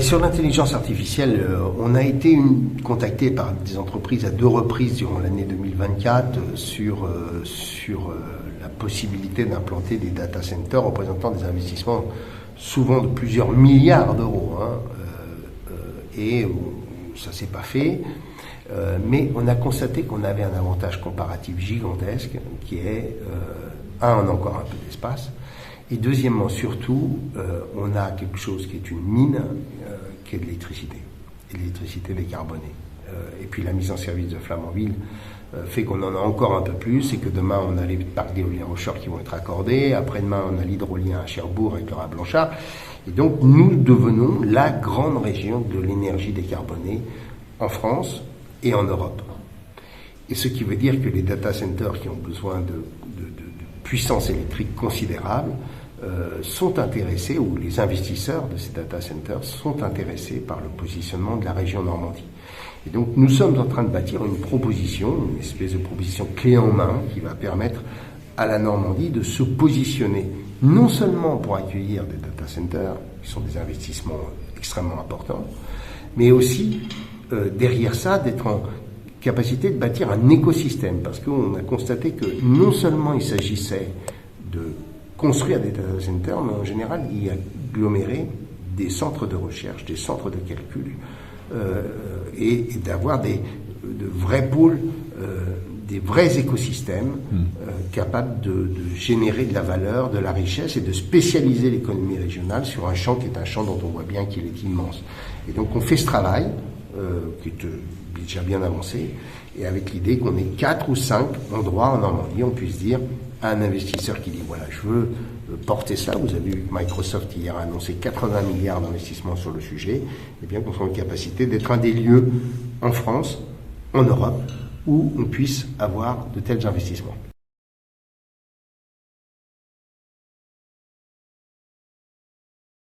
Sur l'intelligence artificielle, on a été contacté par des entreprises à 2 reprises durant l'année 2024 sur la possibilité d'implanter des data centers représentant des investissements souvent de plusieurs milliards d'euros. Et ça ne s'est pas fait. Mais on a constaté qu'on avait un avantage comparatif gigantesque qui est, on a encore un peu d'espace. Et deuxièmement, surtout, on a quelque chose qui est une mine, qui est de l'électricité. Et l'électricité décarbonée. Et puis la mise en service de Flamanville fait qu'on en a encore un peu plus, et que demain on a les parcs d'éolien offshore qui vont être accordés, après-demain on a l'hydrolien à Cherbourg avec Laura Blanchard. Et donc nous devenons la grande région de l'énergie décarbonée en France et en Europe. Et ce qui veut dire que les data centers qui ont besoin de puissance électrique considérable sont intéressés, ou les investisseurs de ces data centers sont intéressés par le positionnement de la région Normandie. Et donc nous sommes en train de bâtir une proposition, une espèce de proposition clé en main qui va permettre à la Normandie de se positionner non seulement pour accueillir des data centers, qui sont des investissements extrêmement importants, mais aussi derrière ça d'être en capacité de bâtir un écosystème, parce qu'on a constaté que non seulement il s'agissait de construire des data centers, mais en général y agglomérer des centres de recherche, des centres de calcul, et d'avoir de vrais pôles, des vrais écosystèmes capables de générer de la valeur, de la richesse, et de spécialiser l'économie régionale sur un champ qui est un champ dont on voit bien qu'il est immense. Et donc on fait ce travail, qui est déjà bien avancé, et avec l'idée qu'on ait 4 ou 5 endroits en Normandie, on puisse dire à un investisseur qui dit voilà, je veux porter ça. Vous avez vu que Microsoft hier a annoncé 80 milliards d'investissements sur le sujet, et bien qu'on soit en capacité d'être un des lieux en France, en Europe, où on puisse avoir de tels investissements.